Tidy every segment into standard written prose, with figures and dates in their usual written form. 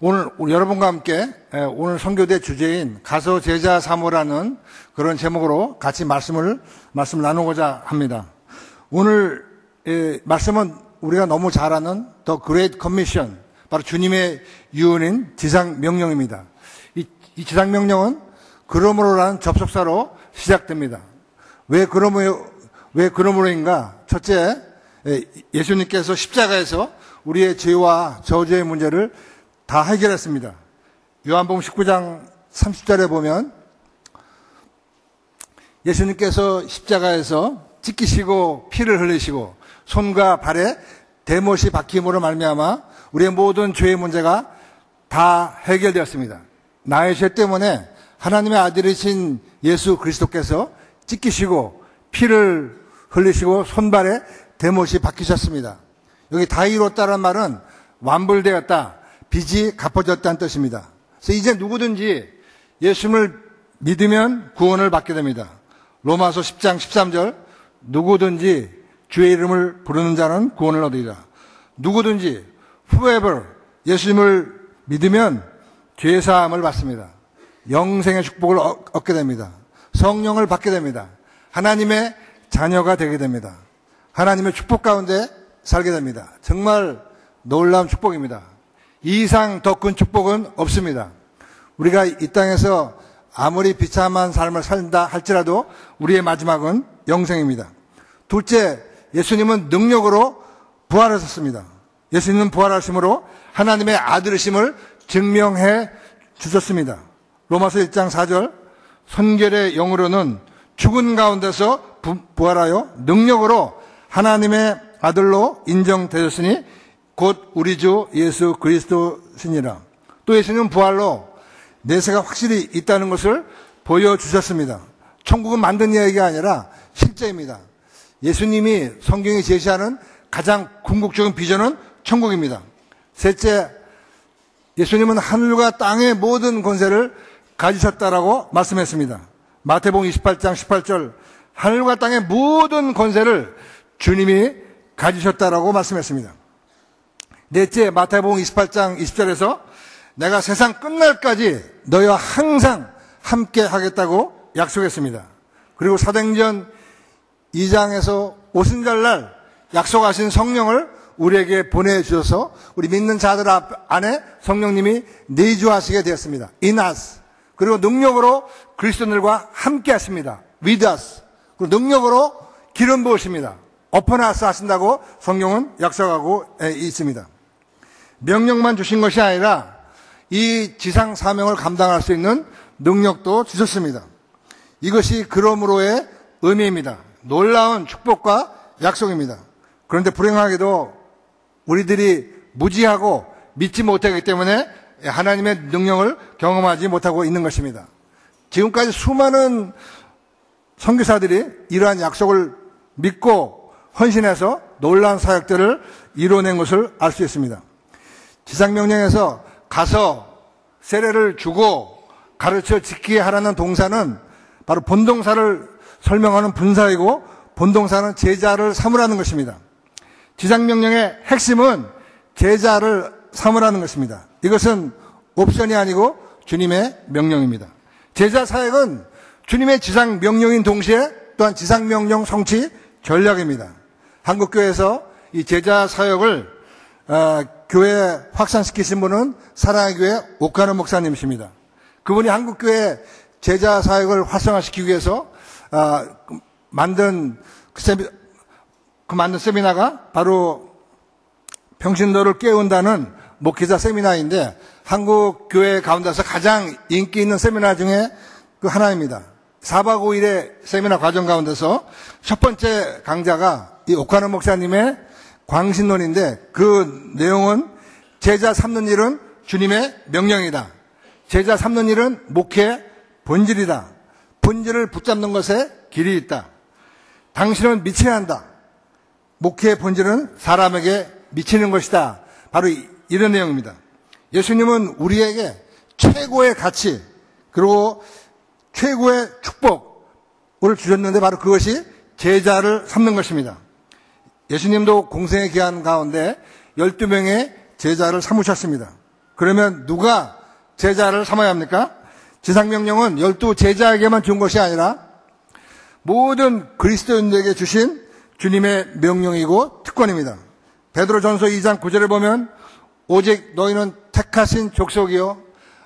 오늘 여러분과 함께 오늘 선교대 주제인 가서 제자 삼으라는 그런 제목으로 같이 말씀을 나누고자 합니다. 오늘 말씀은 우리가 너무 잘 아는 The Great Commission, 바로 주님의 유언인 지상명령입니다. 이 지상명령은 그러므로라는 접속사로 시작됩니다. 왜 그러므로인가? 첫째, 예수님께서 십자가에서 우리의 죄와 저주의 문제를 다 해결했습니다. 요한복음 19장 30절에 보면 예수님께서 십자가에서 찢기시고 피를 흘리시고 손과 발에 대못이 박힘으로 말미암아 우리의 모든 죄의 문제가 다 해결되었습니다. 나의 죄 때문에 하나님의 아들이신 예수 그리스도께서 찢기시고 피를 흘리시고 손발에 대못이 박히셨습니다. 여기 다 이뤘다는 말은 완불되었다, 빚이 갚아졌다는 뜻입니다. 그래서 이제 누구든지 예수님을 믿으면 구원을 받게 됩니다. 로마서 10장 13절, 누구든지 주의 이름을 부르는 자는 구원을 얻으리라. 누구든지 whoever 예수님을 믿으면 죄 사함을 받습니다. 영생의 축복을 얻게 됩니다. 성령을 받게 됩니다. 하나님의 자녀가 되게 됩니다. 하나님의 축복 가운데 살게 됩니다. 정말 놀라운 축복입니다. 이 이상 더 큰 축복은 없습니다. 우리가 이 땅에서 아무리 비참한 삶을 산다 할지라도 우리의 마지막은 영생입니다. 둘째, 예수님은 능력으로 부활하셨습니다. 예수님은 부활하심으로 하나님의 아들이심을 증명해 주셨습니다. 로마서 1장 4절, 선결의 영으로는 죽은 가운데서 부활하여 능력으로 하나님의 아들로 인정되셨으니 곧 우리 주 예수 그리스도시니라. 또 예수님은 부활로 내세가 확실히 있다는 것을 보여주셨습니다. 천국은 만든 이야기가 아니라 실제입니다. 예수님이 성경이 제시하는 가장 궁극적인 비전은 천국입니다. 셋째, 예수님은 하늘과 땅의 모든 권세를 가지셨다라고 말씀했습니다. 마태복음 28장 18절, 하늘과 땅의 모든 권세를 주님이 가지셨다라고 말씀했습니다. 넷째, 마태복음 28장 20절에서 내가 세상 끝날까지 너희와 항상 함께 하겠다고 약속했습니다. 그리고 사도행전 2장에서 오순절날 약속하신 성령을 우리에게 보내주셔서 우리 믿는 자들 안에 성령님이 내주하시게 되었습니다. In us. 그리고 능력으로 그리스도인들과 함께 하십니다. With us. 그리고 능력으로 기름 부으십니다. Upon us 하신다고 성경은 약속하고 있습니다. 명령만 주신 것이 아니라 이 지상 사명을 감당할 수 있는 능력도 주셨습니다. 이것이 그러므로의 의미입니다. 놀라운 축복과 약속입니다. 그런데 불행하게도 우리들이 무지하고 믿지 못하기 때문에 하나님의 능력을 경험하지 못하고 있는 것입니다. 지금까지 수많은 선교사들이 이러한 약속을 믿고 헌신해서 놀라운 사역들을 이뤄낸 것을 알 수 있습니다. 지상명령에서 가서 세례를 주고 가르쳐 지키게 하라는 동사는 바로 본동사를 설명하는 분사이고 본동사는 제자를 삼으라는 것입니다. 지상명령의 핵심은 제자를 삼으라는 것입니다. 이것은 옵션이 아니고 주님의 명령입니다. 제자 사역은 주님의 지상명령인 동시에 또한 지상명령 성취 전략입니다. 한국교회에서 이 제자 사역을 교회 확산시키신 분은 사랑의 교회 옥하는 목사님이십니다. 그분이 한국교회 제자 사역을 활성화시키기 위해서 만든 세미나가 바로 평신도를 깨운다는 목회자 세미나인데 한국교회 가운데서 가장 인기 있는 세미나 중에 그 하나입니다. 4박 5일의 세미나 과정 가운데서 첫 번째 강자가 이 옥하는 목사님의 광신론인데 그 내용은 제자 삼는 일은 주님의 명령이다. 제자 삼는 일은 목회의 본질이다. 본질을 붙잡는 것에 길이 있다. 당신은 미쳐야 한다. 목회의 본질은 사람에게 미치는 것이다. 바로 이런 내용입니다. 예수님은 우리에게 최고의 가치 그리고 최고의 축복을 주셨는데 바로 그것이 제자를 삼는 것입니다. 예수님도 공생의 기한 가운데 12명의 제자를 삼으셨습니다. 그러면 누가 제자를 삼아야 합니까? 지상명령은 12 제자에게만 준 것이 아니라 모든 그리스도인들에게 주신 주님의 명령이고 특권입니다. 베드로전서 2장 9절에 보면 오직 너희는 택하신 족속이요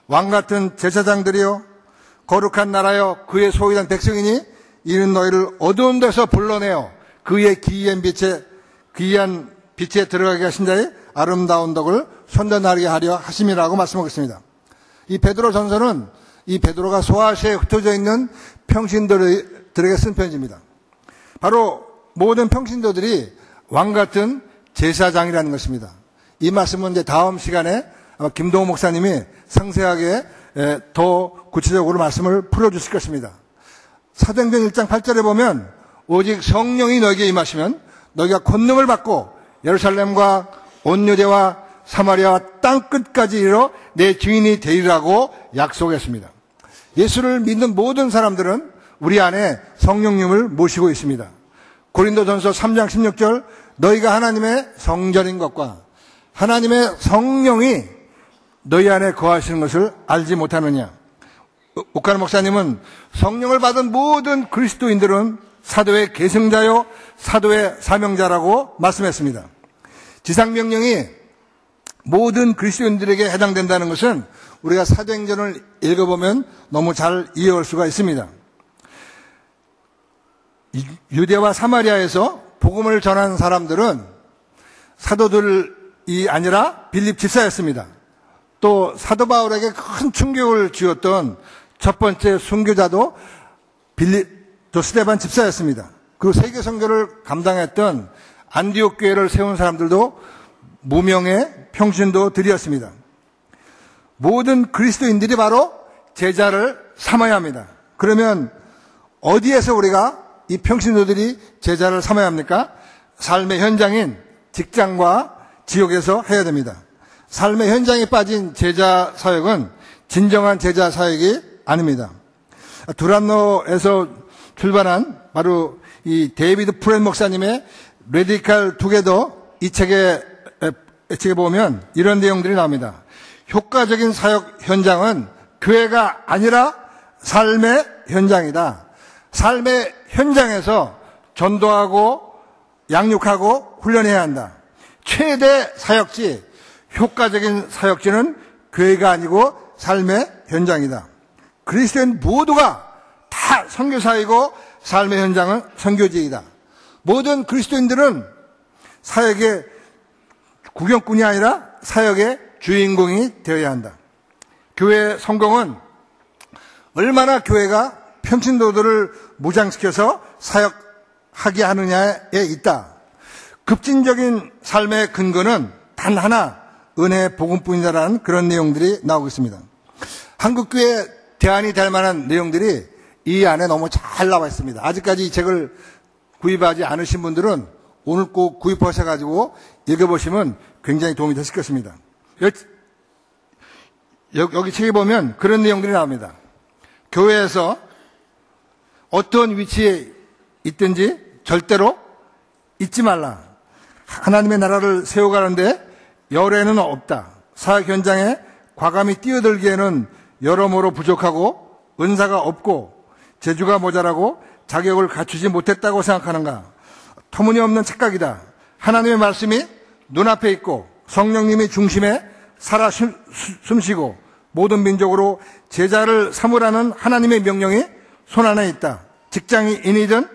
왕같은 제사장들이요 거룩한 나라여 그의 소유된 백성이니 이는 너희를 어두운 데서 불러내어 그의 귀한 빛에 들어가게 하신 자의 아름다운 덕을 선전하게 하려 하심이라고 말씀하고 있습니다. 이 베드로전서는 이 베드로가 소아시아에 흩어져 있는 평신도들에게 쓴 편지입니다. 바로 모든 평신도들이 왕같은 제사장이라는 것입니다. 이 말씀은 이제 다음 시간에 아마 김동호 목사님이 상세하게 더 구체적으로 말씀을 풀어주실 것입니다. 사도행전 1장 8절에 보면 오직 성령이 너에게 임하시면 너희가 권능을 받고 예루살렘과 온 유대와 사마리아와 땅끝까지 이르러 내 증인이 되리라고 약속했습니다. 예수를 믿는 모든 사람들은 우리 안에 성령님을 모시고 있습니다. 고린도전서 3장 16절 너희가 하나님의 성전인 것과 하나님의 성령이 너희 안에 거하시는 것을 알지 못하느냐. 옥가는 목사님은 성령을 받은 모든 그리스도인들은 사도의 계승자요 사도의 사명자라고 말씀했습니다. 지상명령이 모든 그리스도인들에게 해당된다는 것은 우리가 사도행전을 읽어보면 너무 잘 이해할 수가 있습니다. 유대와 사마리아에서 복음을 전한 사람들은 사도들이 아니라 빌립 집사였습니다. 또 사도 바울에게 큰 충격을 주었던 첫 번째 순교자도 스데반 집사였습니다. 그리고 세계 선교를 감당했던 안디옥 교회를 세운 사람들도 무명의 평신도들이었습니다. 모든 그리스도인들이 바로 제자를 삼아야 합니다. 그러면 어디에서 우리가 이 평신도들이 제자를 삼아야 합니까? 삶의 현장인 직장과 지역에서 해야 됩니다. 삶의 현장에 빠진 제자 사역은 진정한 제자 사역이 아닙니다. 두란노에서 출발한 바로 이 데이비드 프렌 목사님의 레디칼 투게더 이 책에 보면 이런 내용들이 나옵니다. 효과적인 사역 현장은 교회가 아니라 삶의 현장이다. 삶의 현장에서 전도하고 양육하고 훈련해야 한다. 최대 사역지, 효과적인 사역지는 교회가 아니고 삶의 현장이다. 그리스도인 모두가 다 선교사이고 삶의 현장은 선교지이다. 모든 그리스도인들은 사역의 구경꾼이 아니라 사역의 주인공이 되어야 한다. 교회의 성공은 얼마나 교회가 평신도들을 무장시켜서 사역하게 하느냐에 있다. 급진적인 삶의 근거는 단 하나, 은혜의 복음뿐이다라는 그런 내용들이 나오고 있습니다. 한국교회 대안이 될 만한 내용들이 이 안에 너무 잘 나와 있습니다. 아직까지 이 책을 구입하지 않으신 분들은 오늘 꼭 구입하셔가지고 읽어보시면 굉장히 도움이 되실 것입니다. 여기 책에 보면 그런 내용들이 나옵니다. 교회에서 어떤 위치에 있든지 절대로 잊지 말라. 하나님의 나라를 세워가는데 열애는 없다. 사역 현장에 과감히 뛰어들기에는 여러모로 부족하고 은사가 없고 재주가 모자라고 자격을 갖추지 못했다고 생각하는가? 터무니없는 착각이다. 하나님의 말씀이 눈앞에 있고 성령님이 중심에 살아 숨쉬고 모든 민족으로 제자를 삼으라는 하나님의 명령이 손안에 있다. 직장인이든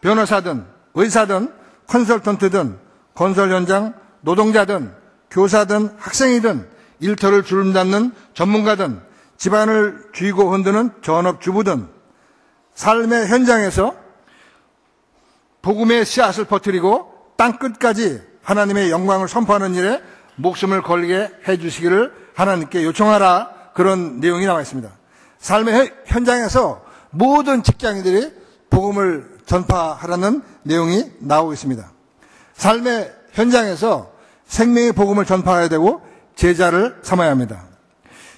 변호사든 의사든 컨설턴트든 건설 현장 노동자든 교사든 학생이든 일터를 주름잡는 전문가든 집안을 쥐고 흔드는 전업주부든 삶의 현장에서 복음의 씨앗을 퍼뜨리고 땅끝까지 하나님의 영광을 선포하는 일에 목숨을 걸게 해주시기를 하나님께 요청하라. 그런 내용이 나와 있습니다. 삶의 현장에서 모든 직장인들이 복음을 전파하라는 내용이 나오고 있습니다. 삶의 현장에서 생명의 복음을 전파해야 되고 제자를 삼아야 합니다.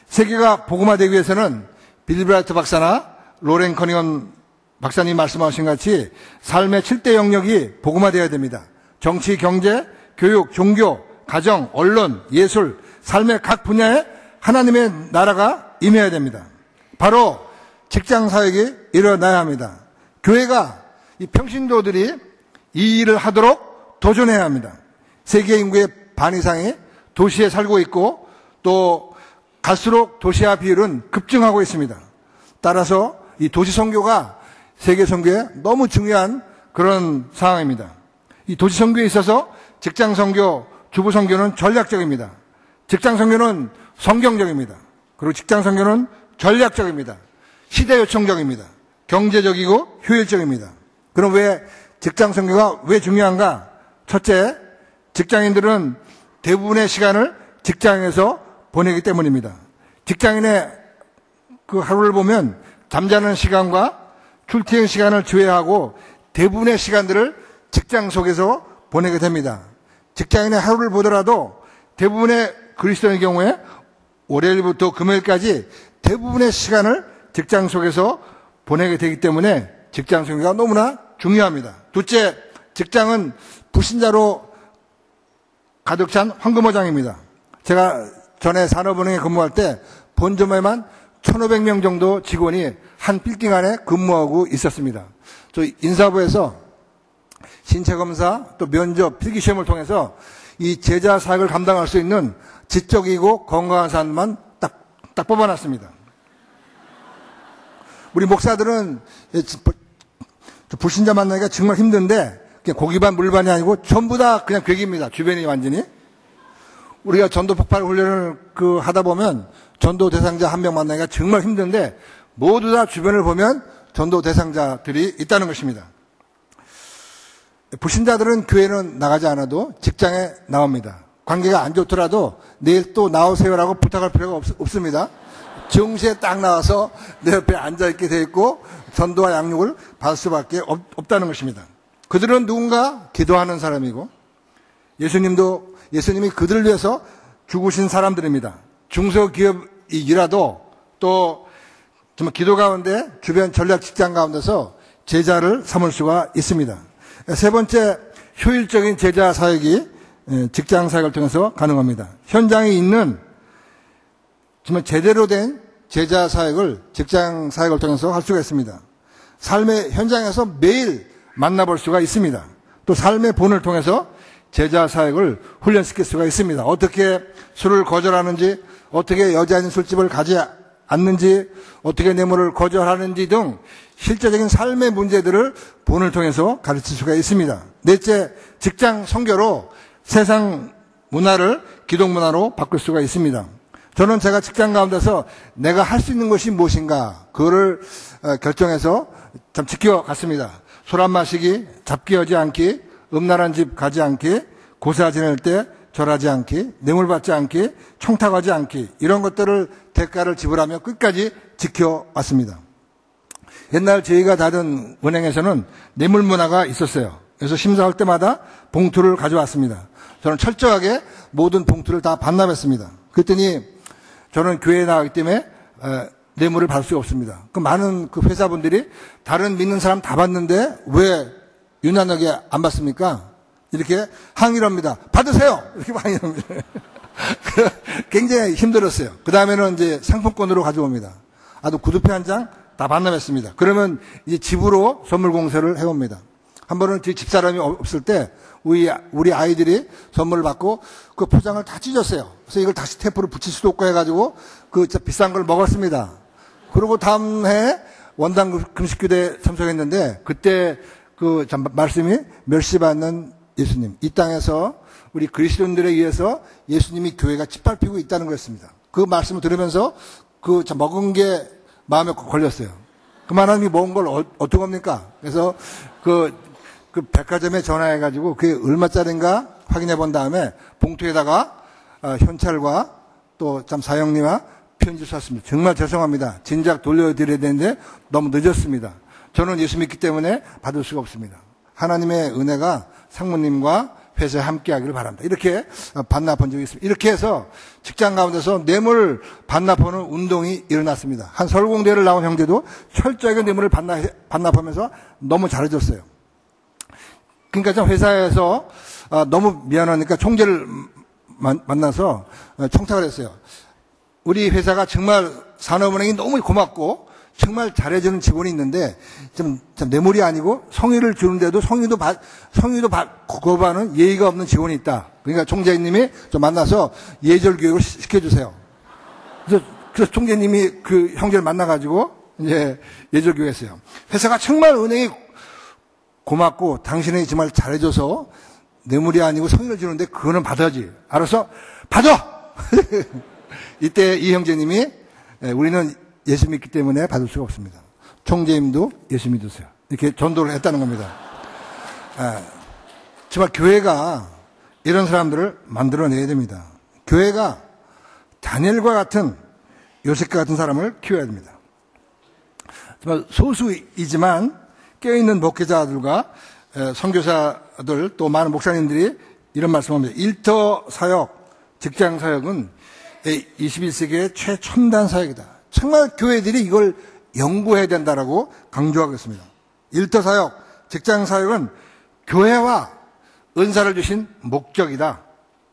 세계가 복음화되기 위해서는 빌 브라이트 박사나 로렌 커닝엄 박사님 말씀하신 같이 삶의 7대 영역이 복음화되어야 됩니다. 정치, 경제, 교육, 종교, 가정, 언론, 예술, 삶의 각 분야에 하나님의 나라가 임해야 됩니다. 바로 직장 사역이 일어나야 합니다. 교회가 이 평신도들이 이 일을 하도록 도전해야 합니다. 세계 인구의 반 이상이 도시에 살고 있고 또 갈수록 도시화 비율은 급증하고 있습니다. 따라서 이 도시 선교가 세계 선교에 너무 중요한 그런 상황입니다. 이 도시 선교에 있어서 직장 선교, 주부 선교는 전략적입니다. 직장 선교는 성경적입니다. 그리고 직장 선교는 전략적입니다. 시대 요청적입니다. 경제적이고 효율적입니다. 그럼 왜 직장 선교가 왜 중요한가? 첫째, 직장인들은 대부분의 시간을 직장에서 보내기 때문입니다. 직장인의 그 하루를 보면 잠자는 시간과 출퇴근 시간을 제외하고 대부분의 시간들을 직장 속에서 보내게 됩니다. 직장인의 하루를 보더라도 대부분의 그리스도인의 경우에 월요일부터 금요일까지 대부분의 시간을 직장 속에서 보내게 되기 때문에 직장 선교가 너무나 중요합니다. 둘째, 직장은 불신자로 가득 찬 황금어장입니다. 제가 전에 산업은행에 근무할 때 본점에만 1,500명 정도 직원이 한 빌딩 안에 근무하고 있었습니다. 저 인사부에서 신체검사 또 면접 필기시험을 통해서 이 제자 사역을 감당할 수 있는 지적이고 건강한 사람만 딱 뽑아놨습니다. 우리 목사들은 불신자 만나기가 정말 힘든데 그냥 고기반 물반이 아니고 전부 다 그냥 괴기입니다. 주변이 완전히. 우리가 전도 폭발 훈련을 하다 보면 전도 대상자 한 명 만나기가 정말 힘든데 모두 다 주변을 보면 전도 대상자들이 있다는 것입니다. 불신자들은 교회는 나가지 않아도 직장에 나옵니다. 관계가 안 좋더라도 내일 또 나오세요라고 부탁할 필요가 없습니다. 정시에 딱 나와서 내 옆에 앉아있게 돼 있고 전도와 양육을 받을 수밖에 없다는 것입니다. 그들은 누군가 기도하는 사람이고 예수님이 그들을 위해서 죽으신 사람들입니다. 중소기업이라도 또 정말 기도 가운데 주변 전략 직장 가운데서 제자를 삼을 수가 있습니다. 세 번째, 효율적인 제자 사역이 직장 사역을 통해서 가능합니다. 현장에 있는 정말 제대로 된 제자 사역을 직장 사역을 통해서 할 수가 있습니다. 삶의 현장에서 매일 만나볼 수가 있습니다. 또 삶의 본을 통해서 제자 사역을 훈련시킬 수가 있습니다. 어떻게 술을 거절하는지, 어떻게 여자인 술집을 가지 않는지, 어떻게 뇌물을 거절하는지 등 실제적인 삶의 문제들을 본을 통해서 가르칠 수가 있습니다. 넷째, 직장 선교로 세상 문화를 기독 문화로 바꿀 수가 있습니다. 저는 제가 직장 가운데서 내가 할 수 있는 것이 무엇인가 그거를 결정해서 참 지켜갔습니다. 술 안 마시기, 잡기하지 않기, 음란한 집 가지 않기, 고사 지낼 때 절하지 않기, 뇌물 받지 않기, 청탁하지 않기, 이런 것들을 대가를 지불하며 끝까지 지켜왔습니다. 옛날 저희가 다른 은행에서는 뇌물 문화가 있었어요. 그래서 심사할 때마다 봉투를 가져왔습니다. 저는 철저하게 모든 봉투를 다 반납했습니다. 그랬더니 저는 교회에 나가기 때문에 뇌물을 받을 수가 없습니다. 그 많은 그 회사분들이 다른 믿는 사람 다 받는데 왜 유난하게 안 받습니까? 이렇게 항의를 합니다. 받으세요! 이렇게 많이 합니다. 굉장히 힘들었어요. 그 다음에는 이제 상품권으로 가져옵니다. 아주 구두표 한 장 다 반납했습니다. 그러면 이제 집으로 선물 공세를 해옵니다. 한 번은 제 집사람이 없을 때 우리 아이들이 선물을 받고 그 포장을 다 찢었어요. 그래서 이걸 다시 테이프를 붙일 수도 없고 해가지고 그 비싼 걸 먹었습니다. 그리고 다음 해 원당 금식교대에 참석했는데 그때 그 말씀이 멸시받는 예수님, 이 땅에서 우리 그리스도인들에 의해서 예수님이 교회가 짓밟히고 있다는 거였습니다. 그 말씀을 들으면서 먹은 게 마음에 걸렸어요. 그만하면 먹은 걸 어떻게 합니까? 그래서 그 백화점에 전화해가지고 그게 얼마짜리인가 확인해 본 다음에 봉투에다가 현찰과 또 사형리와 편지 썼습니다. 정말 죄송합니다. 진작 돌려드려야 되는데 너무 늦었습니다. 저는 예수 믿기 때문에 받을 수가 없습니다. 하나님의 은혜가 상무님과 회사에 함께 하기를 바랍니다. 이렇게 반납한 적이 있습니다. 이렇게 해서 직장 가운데서 뇌물 반납하는 운동이 일어났습니다. 한 설공대를 나온 형제도 철저하게 뇌물을 반납하면서 너무 잘해줬어요. 그러니까 회사에서 너무 미안하니까 총재를 만나서 청탁을 했어요. 우리 회사가 정말 산업은행이 너무 고맙고 정말 잘해주는 직원이 있는데 좀 뇌물이 아니고 성의를 주는데도 성의도 거부하는 예의가 없는 직원이 있다. 그러니까 총재님이 좀 만나서 예절 교육을 시켜주세요. 그래서 총재님이 그 형제를 만나가지고 이제 예절 교육했어요. 회사가 정말 은행이 고맙고 당신이 정말 잘해줘서 뇌물이 아니고 성의를 주는데 그거는 받아야지. 알아서 받아. 이때 이 형제님이 우리는 예수 믿기 때문에 받을 수가 없습니다. 총재님도 예수 믿으세요. 이렇게 전도를 했다는 겁니다. 정말 교회가 이런 사람들을 만들어내야 됩니다. 교회가 다니엘과 같은 요셉과 같은 사람을 키워야 됩니다. 정말 소수이지만 깨어있는 목회자들과 선교사들 또 많은 목사님들이 이런 말씀을 합니다. 일터 사역, 직장 사역은 21세기의 최첨단 사역이다. 정말 교회들이 이걸 연구해야 된다라고 강조하고 있습니다. 일터 사역, 직장 사역은 교회와 은사를 주신 목적이다.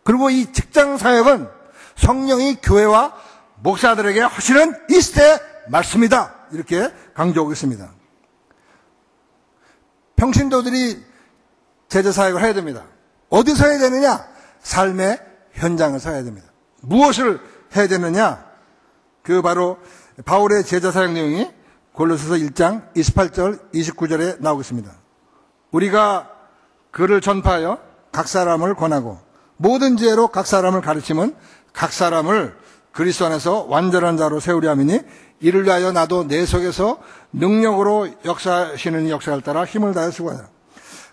그리고 이 직장 사역은 성령이 교회와 목사들에게 하시는 이 시대의 말씀이다. 이렇게 강조하고 있습니다. 평신도들이 제자 사역을 해야 됩니다. 어디서 해야 되느냐? 삶의 현장에서 해야 됩니다. 무엇을 해야 되느냐? 그 바로 바울의 제자 사역 내용이 골로새서 1장 28절 29절에 나오겠습니다. 우리가 그를 전파하여 각 사람을 권하고 모든 지혜로 각 사람을 가르치면 각 사람을 그리스도 안에서 완전한 자로 세우려 함이니 이를 위하여 나도 내 속에서 능력으로 역사하시는 역사를 따라 힘을 다해 수고하라.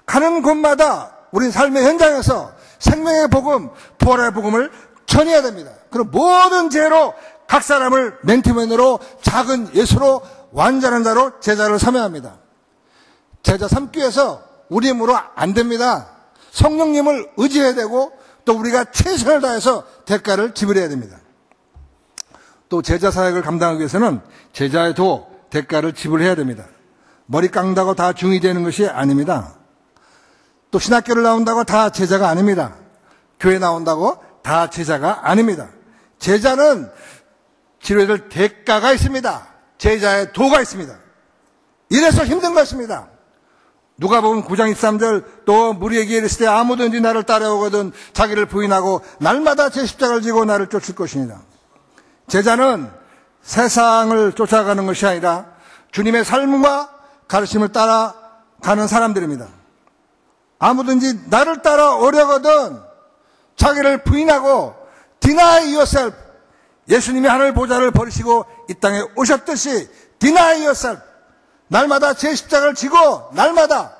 가는 곳마다 우리 삶의 현장에서 생명의 복음, 부활의 복음을 전해야 됩니다. 그럼 모든 죄로 각 사람을 맨투맨으로 작은 예수로 완전한 자로 제자를 삼아야 합니다. 제자 삼기 위해서 우리 힘으로 안 됩니다. 성령님을 의지해야 되고 또 우리가 최선을 다해서 대가를 지불해야 됩니다. 또 제자 사역을 감당하기 위해서는 제자에도 대가를 지불해야 됩니다. 머리 깡다고 다 중이 되는 것이 아닙니다. 또 신학교를 나온다고 다 제자가 아닙니다. 교회 나온다고 다 제자가 아닙니다. 제자는 치러야 될 대가가 있습니다. 제자의 도가 있습니다. 이래서 힘든 것입니다. 누가복음 9장 23절 또 무리에게 이르시되 때 아무든지 나를 따라오거든 자기를 부인하고 날마다 제 십자가를 지고 나를 쫓을 것이니라. 제자는 세상을 쫓아가는 것이 아니라 주님의 삶과 가르침을 따라가는 사람들입니다. 아무든지 나를 따라오려거든 자기를 부인하고 deny yourself, 예수님이 하늘 보좌를 버리시고 이 땅에 오셨듯이 deny yourself, 날마다 제 십자가를 지고 날마다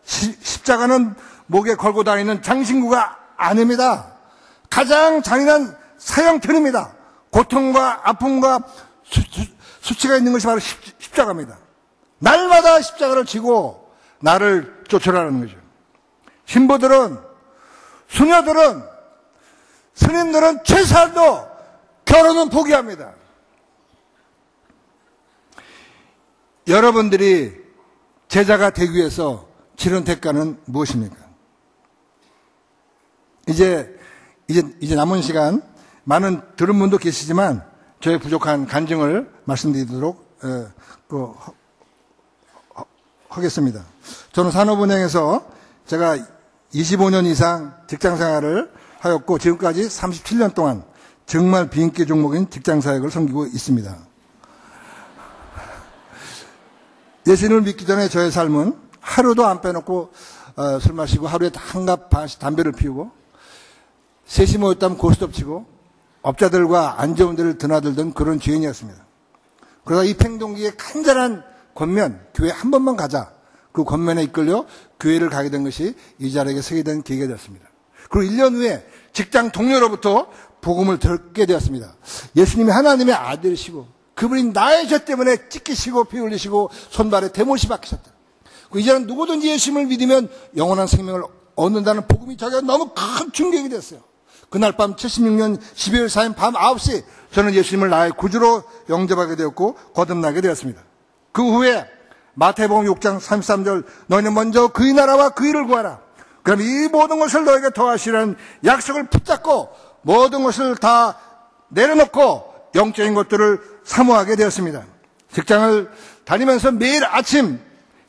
십자가는 목에 걸고 다니는 장신구가 아닙니다. 가장 잔인한 사형틀입니다. 고통과 아픔과 수치가 있는 것이 바로 십자가입니다. 날마다 십자가를 지고 나를 쫓으라는 거죠. 신부들은, 수녀들은, 스님들은 최소한도 결혼은 포기합니다. 여러분들이 제자가 되기 위해서 치른 대가는 무엇입니까? 이제 남은 시간 많은 들은 분도 계시지만 저의 부족한 간증을 말씀드리도록 하겠습니다. 저는 산업은행에서 제가 25년 이상 직장생활을 하였고 지금까지 37년 동안 정말 비인기 종목인 직장사역을 섬기고 있습니다. 예수님을 믿기 전에 저의 삶은 하루도 안 빼놓고 술 마시고 하루에 한갑 반씩 담배를 피우고 셋이 모였다면 고스톱 치고 업자들과 안 좋은 데를 드나들던 그런 죄인이었습니다. 그러다 입행동기의 간절한 권면, 교회 한 번만 가자. 그 권면에 이끌려 교회를 가게 된 것이 이 자리에 서게 된 계기가 되었습니다. 그리고 1년 후에 직장 동료로부터 복음을 듣게 되었습니다. 예수님이 하나님의 아들이시고 그분이 나의 죄 때문에 찢기시고 피 흘리시고 손발에 대못이 박히셨다. 이제는 누구든지 예수님을 믿으면 영원한 생명을 얻는다는 복음이 저에게 너무 큰 충격이 됐어요. 그날 밤 76년 12월 4일 밤 9시 저는 예수님을 나의 구주로 영접하게 되었고 거듭나게 되었습니다. 그 후에 마태복음 6장 33절 너희는 먼저 그의 나라와 그의 일을 구하라. 그럼 이 모든 것을 너에게 더하시라는 약속을 붙잡고 모든 것을 다 내려놓고 영적인 것들을 사모하게 되었습니다. 직장을 다니면서 매일 아침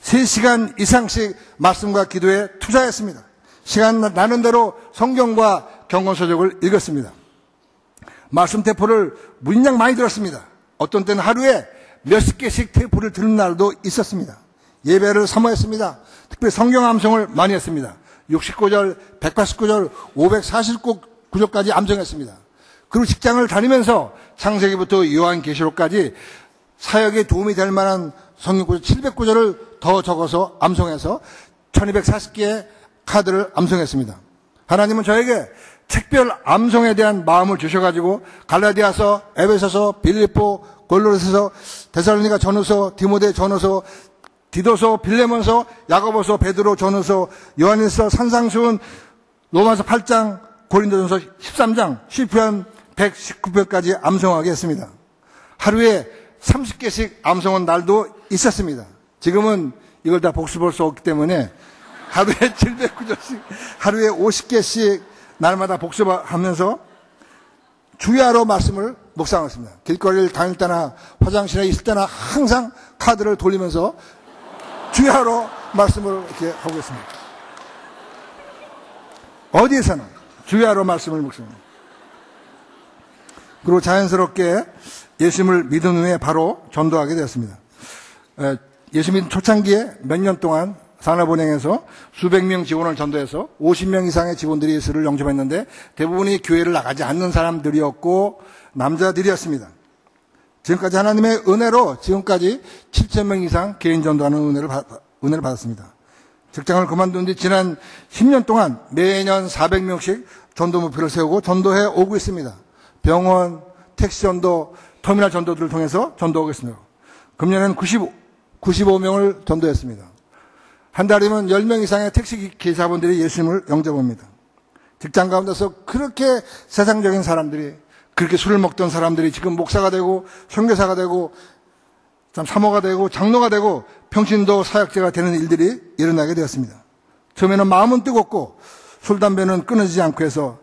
3시간 이상씩 말씀과 기도에 투자했습니다. 시간 나는 대로 성경과 경건서적을 읽었습니다. 말씀 테이프를 무진장 많이 들었습니다. 어떤 때는 하루에 몇십 개씩 테이프를 듣는 날도 있었습니다. 예배를 사모했습니다. 특별히 성경 암송을 많이 했습니다. 69절, 189절, 549절까지 암송했습니다. 그리고 직장을 다니면서 창세기부터 요한계시록까지 사역에 도움이 될 만한 성경구절 700구절을 더 적어서 암송해서 1240개의 카드를 암송했습니다. 하나님은 저에게 특별 암송에 대한 마음을 주셔가지고 갈라디아서, 에베소서, 빌립보, 골로새서, 데살로니가 전후서, 디모데 전후서, 디도서, 빌레몬서, 야고보서, 베드로 전후서, 요한일서, 산상수훈, 로마서 8장, 고린도전서 13장, 시편 119편까지 암송하게 했습니다. 하루에 30개씩 암송한 날도 있었습니다. 지금은 이걸 다 복습할 수 없기 때문에 하루에 709절씩, 하루에 50개씩 날마다 복습하면서 주야로 말씀을 묵상했습니다. 길거리를 다닐 때나 화장실에 있을 때나 항상 카드를 돌리면서 주야로 말씀을 이렇게 하고 있습니다. 어디에서나 주야로 말씀을 묵상합니다. 그리고 자연스럽게 예수님을 믿은 후에 바로 전도하게 되었습니다. 예수 믿은 초창기에 몇 년 동안 산업은행에서 수백 명 직원을 전도해서 50명 이상의 직원들이 예수를 영접했는데 대부분이 교회를 나가지 않는 사람들이었고 남자들이었습니다. 지금까지 하나님의 은혜로 지금까지 7,000명 이상 개인 전도하는 은혜를 받았습니다. 직장을 그만둔 뒤 지난 10년 동안 매년 400명씩 전도 목표를 세우고 전도해 오고 있습니다. 병원, 택시 전도, 터미널 전도들을 통해서 전도하고 있습니다. 금년에는 95명을 전도했습니다. 한 달이면 10명 이상의 택시 기사분들이 예수님을 영접합니다. 직장 가운데서 그렇게 세상적인 사람들이, 그렇게 술을 먹던 사람들이 지금 목사가 되고 선교사가 되고 사모가 되고 장로가 되고 평신도 사역자가 되는 일들이 일어나게 되었습니다. 처음에는 마음은 뜨겁고 술, 담배는 끊어지지 않고 해서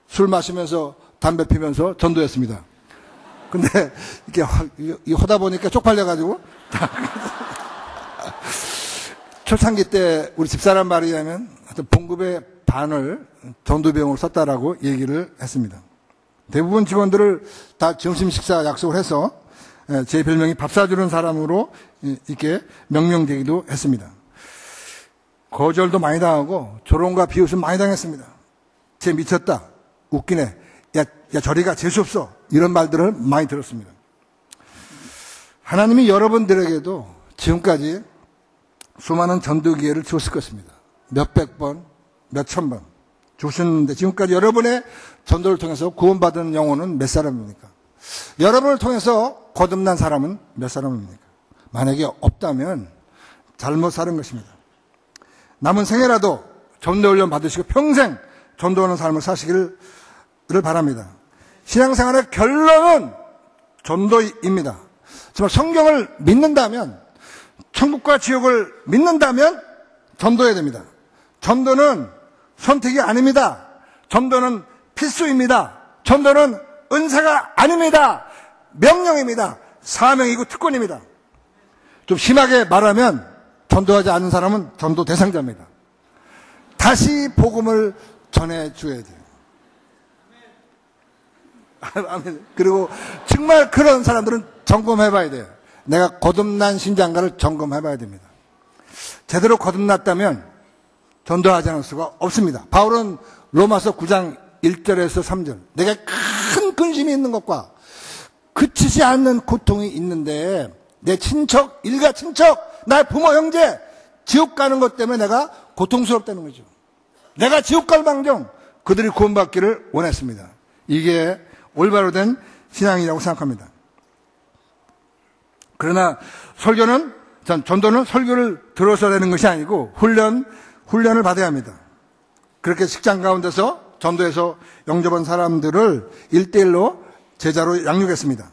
술 마시면서 담배 피면서 전도했습니다. 근데 이렇게 하다 보니까 쪽팔려가지고 초창기 때 우리 집사람 말에 의하면 봉급의 반을 전도비용으로 썼다라고 얘기를 했습니다. 대부분 직원들을 다 점심 식사 약속을 해서 제 별명이 밥 사주는 사람으로 이렇게 명명되기도 했습니다. 거절도 많이 당하고 조롱과 비웃음 많이 당했습니다. 쟤 미쳤다, 웃기네, 야 저리 가, 재수없어, 이런 말들을 많이 들었습니다. 하나님이 여러분들에게도 지금까지 수많은 전도 기회를 주었을 것입니다. 몇백 번, 몇천 번 주셨는데 지금까지 여러분의 전도를 통해서 구원받은 영혼은 몇 사람입니까? 여러분을 통해서 거듭난 사람은 몇 사람입니까? 만약에 없다면 잘못 사는 것입니다. 남은 생애라도 전도 훈련 받으시고 평생 전도하는 삶을 사시기를 바랍니다. 신앙생활의 결론은 전도입니다. 정말 성경을 믿는다면, 천국과 지옥을 믿는다면 전도해야 됩니다. 전도는 선택이 아닙니다. 전도는 필수입니다. 전도는 은사가 아닙니다. 명령입니다. 사명이고 특권입니다. 좀 심하게 말하면 전도하지 않는 사람은 전도 대상자입니다. 다시 복음을 전해줘야 돼요. 그리고 정말 그런 사람들은 점검해봐야 돼요. 내가 거듭난 신자인가를 점검해봐야 됩니다. 제대로 거듭났다면 전도하지 않을 수가 없습니다. 바울은 로마서 9장 1절에서 3절, 내가 큰 근심이 있는 것과 그치지 않는 고통이 있는데 내 친척, 일가 친척, 나의 부모 형제 지옥 가는 것 때문에 내가 고통스럽다는 거죠. 내가 지옥 갈 망정 그들이 구원받기를 원했습니다. 이게 올바로 된 신앙이라고 생각합니다. 그러나 전도는 설교를 들어서 되는 것이 아니고 훈련을 받아야 합니다. 그렇게 직장 가운데서 전도해서 영접한 사람들을 1대1로 제자로 양육했습니다.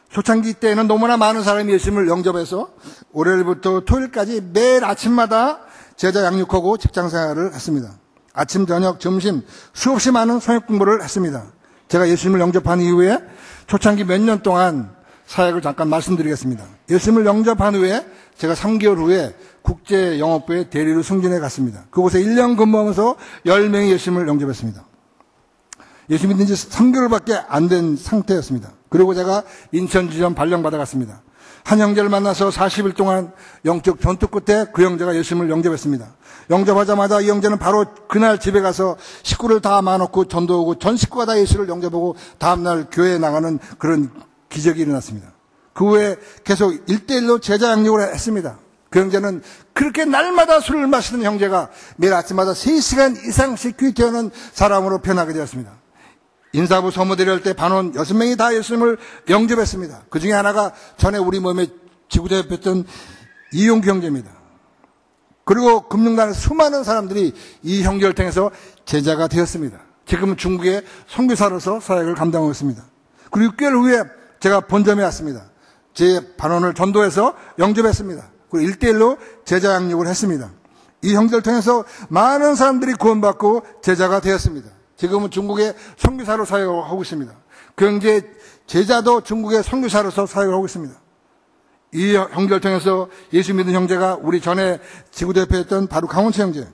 초창기 때에는 너무나 많은 사람이 예수님을 영접해서 월요일부터 토요일까지 매일 아침마다 제자 양육하고 직장 생활을 했습니다. 아침, 저녁, 점심 수없이 많은 성역 공부를 했습니다. 제가 예수님을 영접한 이후에 초창기 몇 년 동안 사역을 잠깐 말씀드리겠습니다. 예수님을 영접한 후에 제가 3개월 후에 국제영업부의 대리로 승진해 갔습니다. 그곳에 1년 근무하면서 10명이 예수님을 영접했습니다. 예수 믿은 지 3개월밖에 안 된 상태였습니다. 그리고 제가 인천지점 발령받아 갔습니다. 한 형제를 만나서 40일 동안 영적 전투 끝에 그 형제가 예수님을 영접했습니다. 영접하자마자 이 형제는 바로 그날 집에 가서 식구를 다 모아놓고 전도하고 전 식구가 다 예수를 영접하고 다음날 교회에 나가는 그런 기적이 일어났습니다. 그 후에 계속 1대1로 제자 양육을 했습니다. 그 형제는 그렇게 날마다 술을 마시는 형제가 매일 아침마다 3시간 이상씩 귀태우는 사람으로 변하게 되었습니다. 인사부 서무대를 할 때 반원 6명이 다 예수님을 영접했습니다. 그 중에 하나가 전에 우리 몸에 지구대표했던 이용규 형제입니다. 그리고 금융단에서 수많은 사람들이 이 형제를 통해서 제자가 되었습니다. 지금은 중국의 선교사로서 사역을 감당하고 있습니다. 그리고 6개월 후에 제가 본점에 왔습니다. 제 반원을 전도해서 영접했습니다. 그리고 1대1로 제자 양육을 했습니다. 이 형제를 통해서 많은 사람들이 구원받고 제자가 되었습니다. 지금은 중국의 선교사로 사역을 하고 있습니다. 그 형제 제자도 중국의 선교사로서 사역을 하고 있습니다. 이 형제를 통해서 예수 믿는 형제가 우리 전에 지구대표했던 바로 강원채 형제,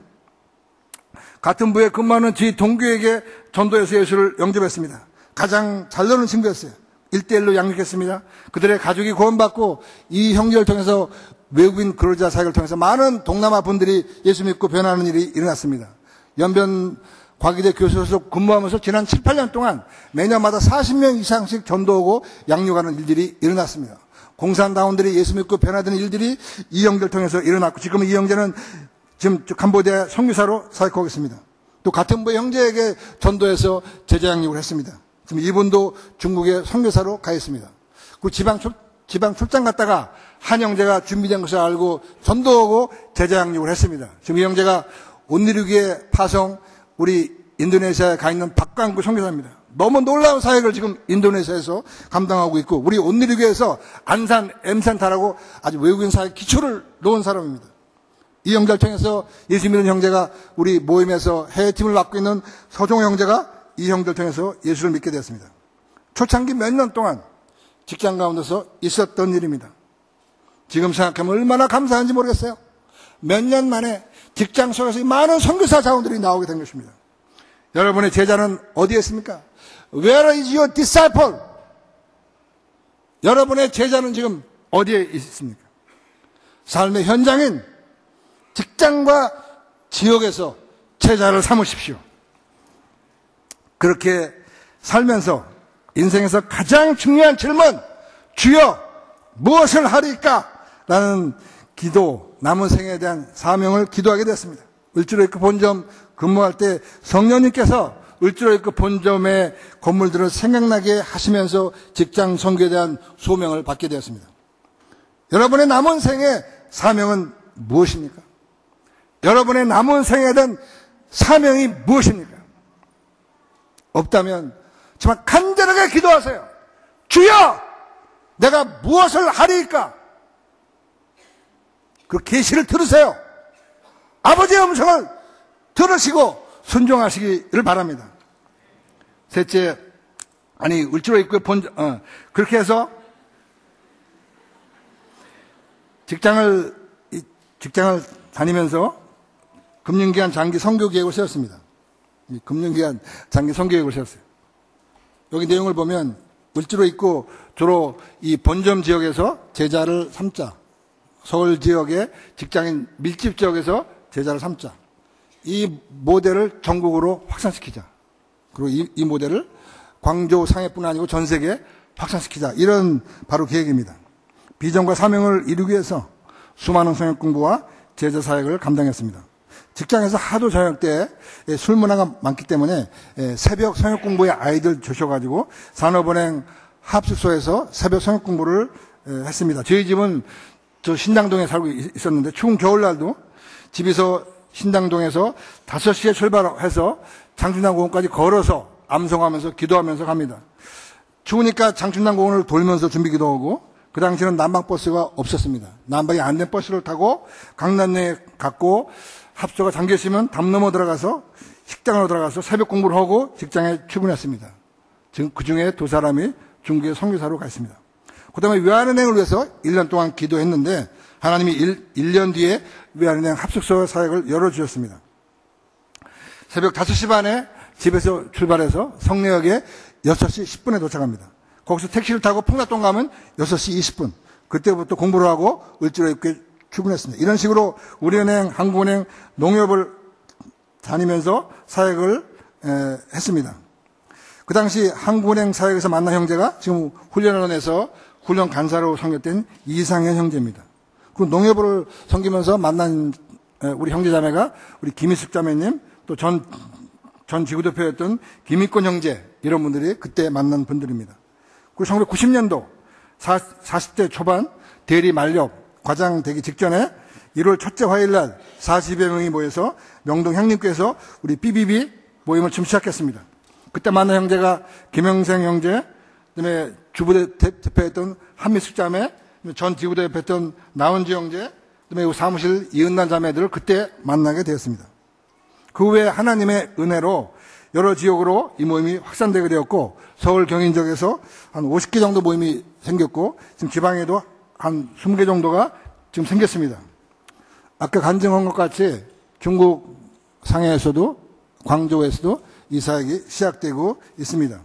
같은 부에 근무하는 지 동교에게 전도해서 예수를 영접했습니다. 가장 잘 노는 친구였어요. 1대1로 양육했습니다. 그들의 가족이 구원받고 이 형제를 통해서 외국인 근로자 사역을 통해서 많은 동남아 분들이 예수 믿고 변하는 일이 일어났습니다. 연변 과기대 교수로서 근무하면서 지난 7, 8년 동안 매년마다 40명 이상씩 전도하고 양육하는 일들이 일어났습니다. 공산당원들이 예수 믿고 변화되는 일들이 이 형제를 통해서 일어났고, 지금 이 형제는 지금 캄보디아 선교사로 사역하고 있습니다. 또 같은 부의 형제에게 전도해서 제자 양육을 했습니다. 지금 이분도 중국의 선교사로 가 있습니다. 그 지방 출장 갔다가 한 형제가 준비된 것을 알고 전도하고 제자 양육을 했습니다. 지금 이 형제가 온누리교회 파송 우리 인도네시아에 가 있는 박광구 선교사입니다. 너무 놀라운 사역을 지금 인도네시아에서 감당하고 있고, 우리 온누리교회에서 안산 M센터라고 아주 외국인 사역 기초를 놓은 사람입니다. 이 형제를 통해서 예수 믿는 형제가 우리 모임에서 해외팀을 맡고 있는 서종 형제가 이 형제를 통해서 예수를 믿게 되었습니다. 초창기 몇 년 동안 직장 가운데서 있었던 일입니다. 지금 생각하면 얼마나 감사한지 모르겠어요. 몇 년 만에 직장 속에서 많은 선교사 자원들이 나오게 된 것입니다. 여러분의 제자는 어디에 있습니까? Where is your disciple? 여러분의 제자는 지금 어디에 있습니까? 삶의 현장인 직장과 지역에서 제자를 삼으십시오. 그렇게 살면서 인생에서 가장 중요한 질문, 주여 무엇을 하리까? 라는 기도, 남은 생에 대한 사명을 기도하게 됐습니다. 을지로이크 본점 근무할 때 성령님께서 을지로이크 본점의 건물들을 생각나게 하시면서 직장 선교에 대한 소명을 받게 되었습니다. 여러분의 남은 생의 사명은 무엇입니까? 여러분의 남은 생에 대한 사명이 무엇입니까? 없다면 정말 간절하게 기도하세요. 주여! 내가 무엇을 하리까? 그 계시를 들으세요. 아버지의 음성을 들으시고 순종하시기를 바랍니다. 셋째, 을지로이크의 그렇게 해서 직장을 다니면서 금융기관 장기 선교계획을 세웠습니다. 금융기관 장기 선교계획을 세웠어요. 여기 내용을 보면 을지로이크 주로 이 본점 지역에서 제자를 삼자, 서울 지역의 직장인 밀집 지역에서 제자를 삼자, 이 모델을 전국으로 확산시키자. 그리고 이 모델을 광주 상해뿐 아니고 전 세계에 확산시키자. 이런 바로 계획입니다. 비전과 사명을 이루기 위해서 수많은 성역 공부와 제자 사역을 감당했습니다. 직장에서 하도 저녁 때 술 문화가 많기 때문에 새벽 성역 공부에 아이들 주셔가지고 산업은행 합숙소에서 새벽 성역 공부를 했습니다. 저희 집은 저 신당동에 살고 있었는데 추운 겨울날도 집에서 신당동에서 5시에 출발해서 장춘당공원까지 걸어서 암송하면서 기도하면서 갑니다. 추우니까 장춘당공원을 돌면서 준비기도하고, 그 당시에는 난방버스가 없었습니다. 난방이 안 된 버스를 타고 강남역에 갔고, 합수가 잠겼으면 담 넘어 들어가서 식당으로 들어가서 새벽 공부를 하고 직장에 출근했습니다. 지금 그 중에 2사람이 중국의 선교사로 가 있습니다. 그 다음에 외환은행을 위해서 1년 동안 기도했는데 하나님이 1년 뒤에 외환은행 합숙소 사역을 열어주셨습니다. 새벽 5시 반에 집에서 출발해서 성내역에 6시 10분에 도착합니다. 거기서 택시를 타고 풍락동 가면 6시 20분. 그때부터 공부를 하고 을지로 입구에 출근했습니다. 이런 식으로 우리은행, 한국은행, 농협을 다니면서 사역을 했습니다. 그 당시 한국은행 사역에서 만난 형제가 지금 훈련원에서 훈련 간사로 선교된 이상현 형제입니다. 그 농협을 섬기면서 만난 우리 형제자매가 우리 김희숙 자매님, 또 전 지구대표였던 김익권 형제, 이런 분들이 그때 만난 분들입니다. 그리고 1990년도 40대 초반 대리 만렵 과장 되기 직전에 1월 첫째 화요일날 40여 명이 모여서 명동 형님께서 우리 BBB 모임을 처음 시작했습니다. 그때 만난 형제가 김영생 형제, 그다음에 주부대표였던 한미숙 자매, 전 지구대표였던 나은주 형제, 그다음에 사무실 이은난 자매들을 그때 만나게 되었습니다. 그 후에 하나님의 은혜로 여러 지역으로 이 모임이 확산되게 되었고, 서울 경인 지역에서 한 50개 정도 모임이 생겼고, 지금 지방에도 한 20개 정도가 지금 생겼습니다. 아까 간증한 것 같이 중국 상해에서도, 광저우에서도 이 사역이 시작되고 있습니다.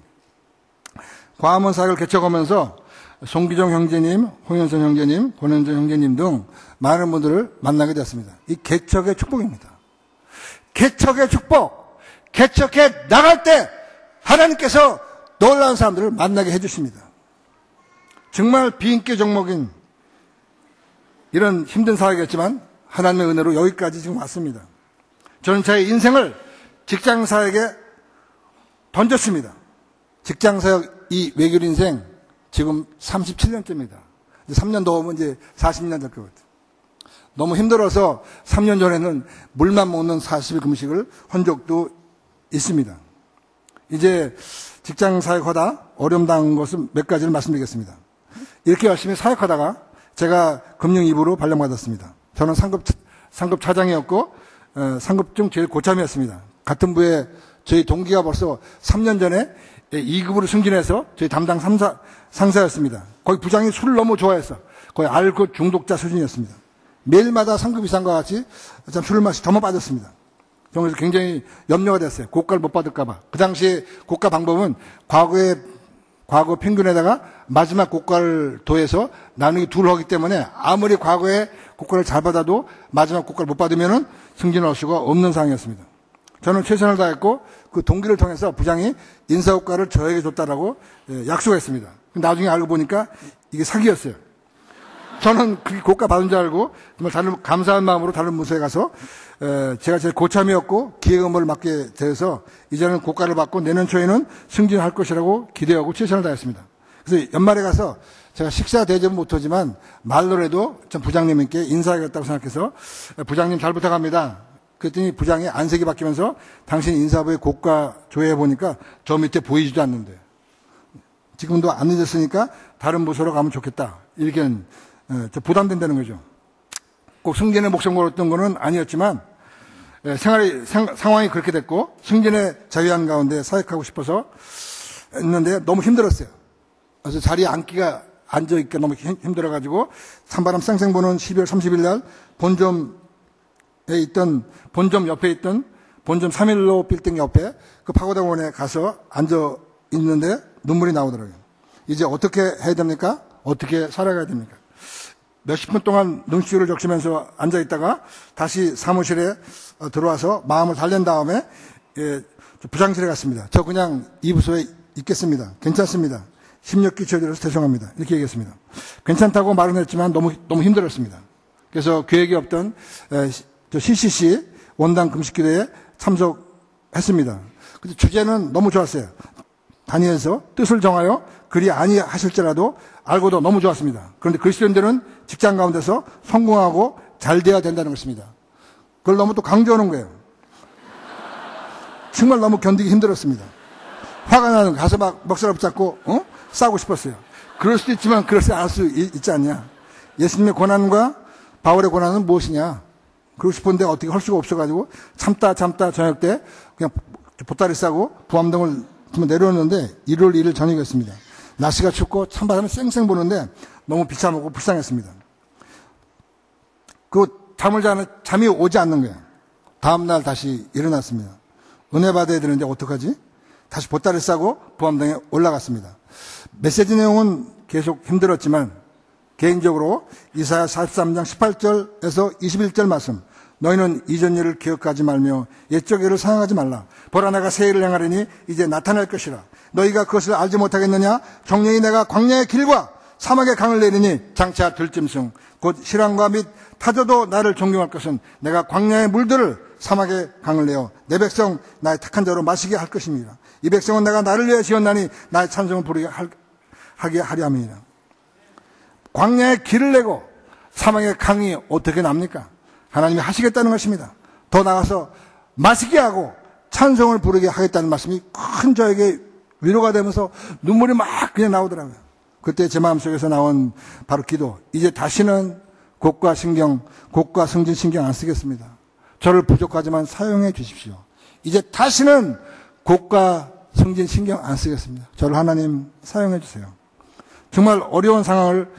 광화문 사역을 개척하면서 송기정 형제님, 홍현선 형제님, 권현정 형제님 등 많은 분들을 만나게 되었습니다. 이 개척의 축복입니다. 개척의 축복, 개척해 나갈 때 하나님께서 놀라운 사람들을 만나게 해주십니다. 정말 비인기 종목인 이런 힘든 사역이었지만 하나님의 은혜로 여기까지 지금 왔습니다. 저는 제 인생을 직장 사역에 던졌습니다. 직장 사역 이 외길 인생 지금 37년째입니다. 이제 3년 더 오면 이제 40년 될 것 같아요. 너무 힘들어서 3년 전에는 물만 먹는 40일 금식을 한 적도 있습니다. 이제 직장 사역하다 어려움당한 것은 몇 가지를 말씀드리겠습니다. 이렇게 열심히 사역하다가 제가 금융 2부로 발령받았습니다. 저는 상급 차장이었고 상급 중 제일 고참이었습니다. 같은 부에 저희 동기가 벌써 3년 전에 2급으로 승진해서 저희 담당 상사였습니다. 거기 부장이 술을 너무 좋아했어. 거의 알코올 중독자 수준이었습니다. 매일마다 상급 이상과 같이 참 술을 마시 저만 빠졌습니다. 그래서 굉장히 염려가 됐어요. 고가를 못 받을까봐. 그 당시에 고가 방법은 과거 평균에다가 마지막 고가를 더해서 나누기 2를 하기 때문에 아무리 과거에 고가를 잘 받아도 마지막 고가를 못 받으면은 승진할 수가 없는 상황이었습니다. 저는 최선을 다했고 그 동기를 통해서 부장이 인사고과를 저에게 줬다라고 약속했습니다. 나중에 알고 보니까 이게 사기였어요. 저는 그 고가 받은 줄 알고 정말 다른 감사한 마음으로 다른 부서에 가서 제가 제일 고참이었고 기획 업무를 맡게 돼서 이제는 고가를 받고 내년 초에는 승진할 것이라고 기대하고 최선을 다했습니다. 그래서 연말에 가서 제가 식사 대접은 못하지만 말로라도 전 부장님께 인사하겠다고 생각해서 부장님 잘 부탁합니다. 그랬더니 부장이 안색이 바뀌면서 당신 인사부에 고가 조회해 보니까 저 밑에 보이지도 않는데 지금도 안 늦었으니까 다른 부서로 가면 좋겠다. 이렇게 부담된다는 거죠. 꼭 승진에 목숨 걸었던 거는 아니었지만 상황이 그렇게 됐고 승진에 자유한 가운데 사역하고 싶어서 했는데 너무 힘들었어요. 그래서 자리에 앉아있기가 너무 힘들어가지고 찬바람 쌩쌩 부는 12월 30일 날 본점 옆에 있던 본점 3일로 빌딩 옆에 그 파고다공원에 가서 앉아 있는데 눈물이 나오더라고요. 이제 어떻게 해야 됩니까? 어떻게 살아가야 됩니까? 몇십 분 동안 눈시울을 적시면서 앉아 있다가 다시 사무실에 들어와서 마음을 달랜 다음에 부장실에 갔습니다. 저 그냥 이 부서에 있겠습니다. 괜찮습니다. 심력기 치료드려서 죄송합니다. 이렇게 얘기했습니다. 괜찮다고 말은 했지만 너무 힘들었습니다. 그래서 계획이 없던 CCC 원당 금식기도에 참석했습니다. 근데 주제는 너무 좋았어요. 다니엘서 뜻을 정하여 그리 아니하실지라도 알고도 너무 좋았습니다. 그런데 그리스도인들은 직장 가운데서 성공하고 잘 돼야 된다는 것입니다. 그걸 너무 또 강조하는 거예요. 정말 너무 견디기 힘들었습니다. 화가 나는 거 가서 막 먹사라 붙잡고 싸우고 싶었어요. 그럴 수도 있지만 그렇지 않을 수 있지 않냐. 예수님의 고난과 바울의 고난은 무엇이냐. 그러고 싶은데 어떻게 할 수가 없어가지고 참다 저녁 때 그냥 보따리 싸고 부암동을 내려오는데 1월 1일 저녁이었습니다. 날씨가 춥고 찬바람이 쌩쌩 부는데 너무 비참하고 불쌍했습니다. 그 잠이 오지 않는 거예요. 다음날 다시 일어났습니다. 은혜 받아야 되는데 어떡하지? 다시 보따리 싸고 보암동에 올라갔습니다. 메시지 내용은 계속 힘들었지만 개인적으로 이사야 43장 18절에서 21절 말씀, 너희는 이전 일을 기억하지 말며 옛적 일을 생각하지 말라. 보라, 내가 새 일을 행하리니 이제 나타날 것이라. 너희가 그것을 알지 못하겠느냐? 정령이 내가 광야의 길과 사막의 강을 내리니 장차 들짐승 곧 실황과 및 타조도 나를 존경할 것은 내가 광야의 물들을 사막의 강을 내어 내 백성 나의 택한 자로 마시게 할 것입니다. 이 백성은 내가 나를 위해 지었나니 나의 찬송을 부르게 하게 하려 함이니라. 광야의 길을 내고 사막의 강이 어떻게 납니까? 하나님이 하시겠다는 것입니다. 더 나아가서 마시게 하고 찬송을 부르게 하겠다는 말씀이 큰 저에게 위로가 되면서 눈물이 막 그냥 나오더라고요. 그때 제 마음속에서 나온 바로 기도, 이제 다시는 곡과 승진 신경 안 쓰겠습니다. 저를 부족하지만 사용해 주십시오. 이제 다시는 곡과 승진 신경 안 쓰겠습니다. 저를 하나님 사용해 주세요. 정말 어려운 상황을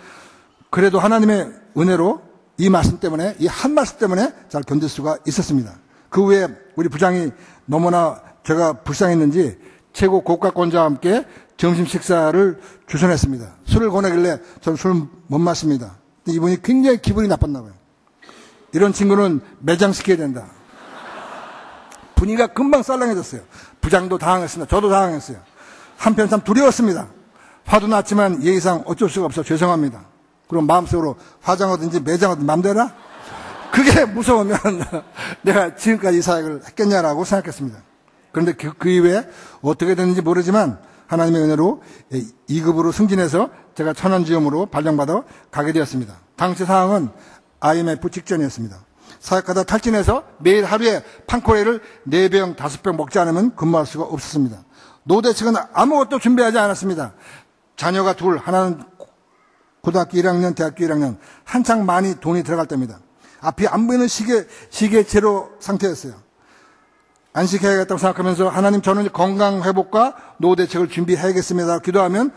그래도 하나님의 은혜로 이 말씀 때문에, 이 한 말씀 때문에 잘 견딜 수가 있었습니다. 그 후에 우리 부장이 너무나 제가 불쌍했는지 최고 고가권자와 함께 점심 식사를 주선했습니다. 술을 권하길래 저는 술 못 마십니다. 근데 이분이 굉장히 기분이 나빴나 봐요. 이런 친구는 매장시켜야 된다. 분위기가 금방 쌀랑해졌어요. 부장도 당황했습니다. 저도 당황했어요. 한편 참 두려웠습니다. 화도 났지만 예의상 어쩔 수가 없어 죄송합니다. 그럼 마음속으로 화장하든지 매장하든지 맘대로 해라? 그게 무서우면 내가 지금까지 이 사역을 했겠냐라고 생각했습니다. 그런데 그 이후에 어떻게 됐는지 모르지만 하나님의 은혜로 2급으로 승진해서 제가 천안지점으로 발령받아 가게 되었습니다. 당시 상황은 IMF 직전이었습니다. 사역하다 탈진해서 매일 하루에 판코레를 4병, 5병 먹지 않으면 근무할 수가 없었습니다. 노대 측은 아무것도 준비하지 않았습니다. 자녀가 둘, 하나는 고등학교 1학년, 대학교 1학년, 한창 많이 돈이 들어갈 때입니다. 앞이 안 보이는 시계체로 상태였어요. 안식해야겠다고 생각하면서 하나님 저는 건강 회복과 노후 대책을 준비해야겠습니다. 기도하면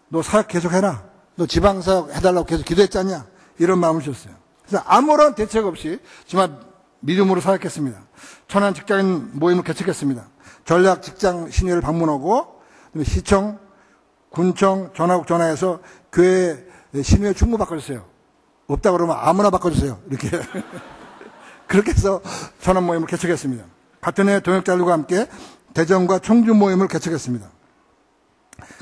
너 사역 계속 해라. 너 지방사역 해달라고 계속 기도했잖냐. 이런 마음을 주셨어요. 그래서 아무런 대책 없이 정말 믿음으로 사역했습니다. 천안 직장인 모임을 개척했습니다. 전략 직장 신회를 방문하고 시청, 군청, 전화국 전화해서 교회 신회 충무 바꿔주세요. 없다 그러면 아무나 바꿔주세요. 이렇게 그렇게 해서 천안 모임을 개척했습니다. 같은 해 동역자들과 함께 대전과 청주 모임을 개척했습니다.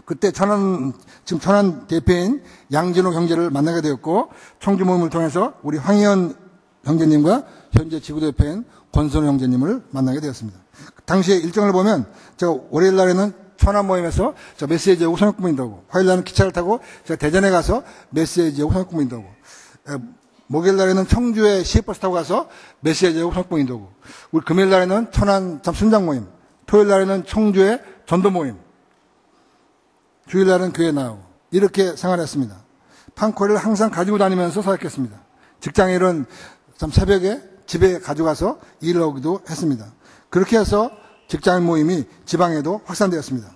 그때 지금 천안 대표인 양진호 형제를 만나게 되었고, 청주 모임을 통해서 우리 황희연 형제님과 현재 지구대표인 권선호 형제님을 만나게 되었습니다. 당시에 일정을 보면 제가 월요일 날에는 천안 모임에서 저 메시지하고 성역부모님도 오고, 화요일 날은 기차를 타고 제가 대전에 가서 메시지하고 성역부모님도 오고, 목요일 날에는 청주에 시외버스 타고 가서 메시지하고 성역부모님도 오고, 우리 금요일 날에는 천안 순장 모임, 토요일 날에는 청주에 전도 모임, 주일 날은 교회 나오고, 이렇게 생활했습니다. 판코를 항상 가지고 다니면서 사역했습니다. 직장일은 참 새벽에 집에 가져가서 일을 하기도 했습니다. 그렇게 해서 직장인 모임이 지방에도 확산되었습니다.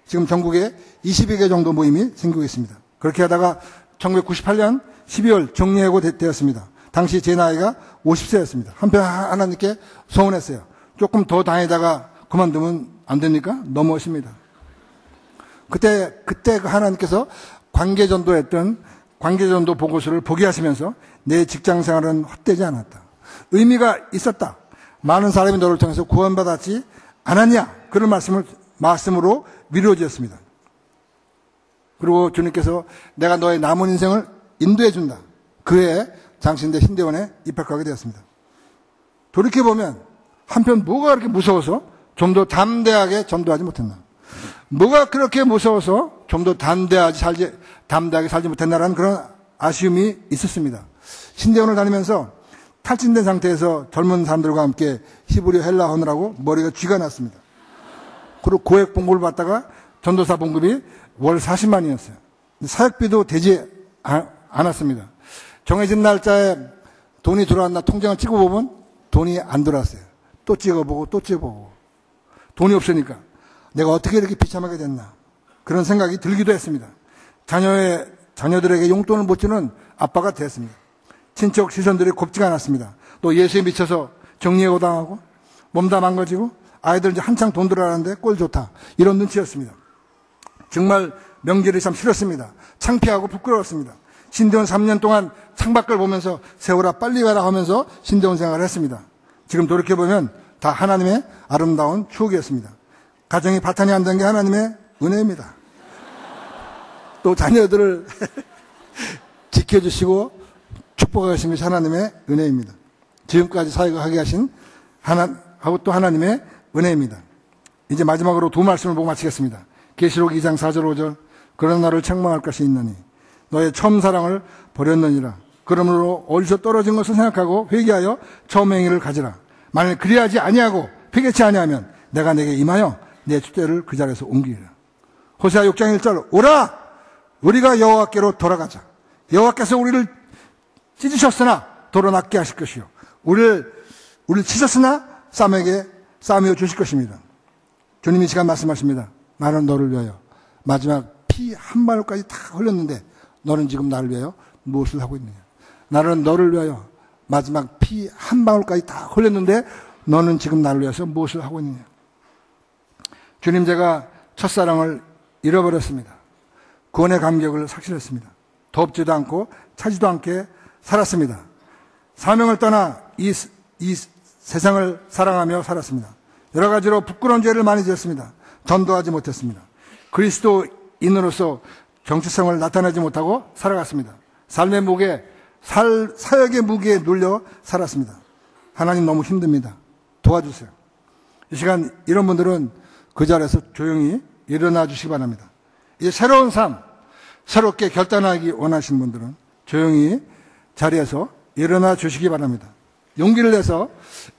지금 전국에 22개 정도 모임이 생기고 있습니다. 그렇게 하다가 1998년 12월 정리해고 되었습니다. 당시 제 나이가 50세였습니다. 한편 하나님께 소원했어요. 조금 더 다니다가 그만두면 안 됩니까? 너무하십니다. 그때 그 하나님께서 관계전도했던 관계전도 보고서를 보게 하시면서 내 직장 생활은 헛되지 않았다. 의미가 있었다. 많은 사람이 너를 통해서 구원받았지 않았냐? 그런 말씀으로 위로해 주셨습니다. 그리고 주님께서 내가 너의 남은 인생을 인도해 준다. 그해 장신대 신대원에 입학하게 되었습니다. 돌이켜보면 한편 뭐가 그렇게 무서워서 좀 더 담대하게 전도하지 못했나? 뭐가 그렇게 무서워서 좀 더 담대하게 살지 못했나라는 그런 아쉬움이 있었습니다. 신대원을 다니면서 탈진된 상태에서 젊은 사람들과 함께 히브리 헬라 하느라고 머리가 쥐가 났습니다. 그리고 고액 봉급을 받다가 전도사 봉급이 월 40만이었어요. 사역비도 되지 않았습니다. 정해진 날짜에 돈이 들어왔나 통장을 찍어보면 돈이 안 들어왔어요. 또 찍어보고 또 찍어보고. 돈이 없으니까 내가 어떻게 이렇게 비참하게 됐나, 그런 생각이 들기도 했습니다. 자녀들에게 용돈을 못 주는 아빠가 됐습니다. 친척 시선들이 곱지가 않았습니다. 또 예수에 미쳐서 정리해고 당하고 몸 다 망가지고 아이들 이제 한창 돈 들어가는데 꼴 좋다. 이런 눈치였습니다. 정말 명절이 참 싫었습니다. 창피하고 부끄러웠습니다. 신대원 3년 동안 창밖을 보면서 세월아 빨리 와라 하면서 신대원 생활을 했습니다. 지금 돌이켜보면 다 하나님의 아름다운 추억이었습니다. 가정이 바탕이 안 된 게 하나님의 은혜입니다. 또 자녀들을 지켜주시고 축복하신 것이 하나님의 은혜입니다. 지금까지 사역하게 하신 하고 또 하나님의 은혜입니다. 이제 마지막으로 두 말씀을 보고 마치겠습니다. 계시록 2장 4절 5절 그런 나를 책망할 것이 있느니 너의 처음 사랑을 버렸느니라. 그러므로 어디서 떨어진 것을 생각하고 회개하여 처음 행위를 가지라. 만일 그리하지 아니하고 회개치 아니하면 내가 내게 임하여 내 주제를 그 자리에서 옮기리라. 호세아 6장 1절 오라 우리가 여호와께로 돌아가자. 여호와께서 우리를 찢으셨으나 도로 낫게 하실 것이요 우리를 치셨으나 싸매게 싸매어 주실 것입니다. 주님이 시간 말씀하십니다. 나는 너를 위하여 마지막 피 한 방울까지 다 흘렸는데 너는 지금 나를 위하여 무엇을 하고 있느냐. 나는 너를 위하여 마지막 피 한 방울까지 다 흘렸는데 너는 지금 나를 위해서 무엇을 하고 있느냐. 주님, 제가 첫사랑을 잃어버렸습니다. 구원의 감격을 삭실했습니다. 덥지도 않고 차지도 않게 살았습니다. 사명을 떠나 이 세상을 사랑하며 살았습니다. 여러 가지로 부끄러운 죄를 많이 지었습니다. 전도하지 못했습니다. 그리스도인으로서 정체성을 나타내지 못하고 살아갔습니다. 삶의 무게, 사역의 무게에 눌려 살았습니다. 하나님 너무 힘듭니다. 도와주세요. 이 시간 이런 분들은 그 자리에서 조용히 일어나 주시기 바랍니다. 이제 새로운 삶, 새롭게 결단하기 원하시는 분들은 조용히 자리에서 일어나 주시기 바랍니다. 용기를 내서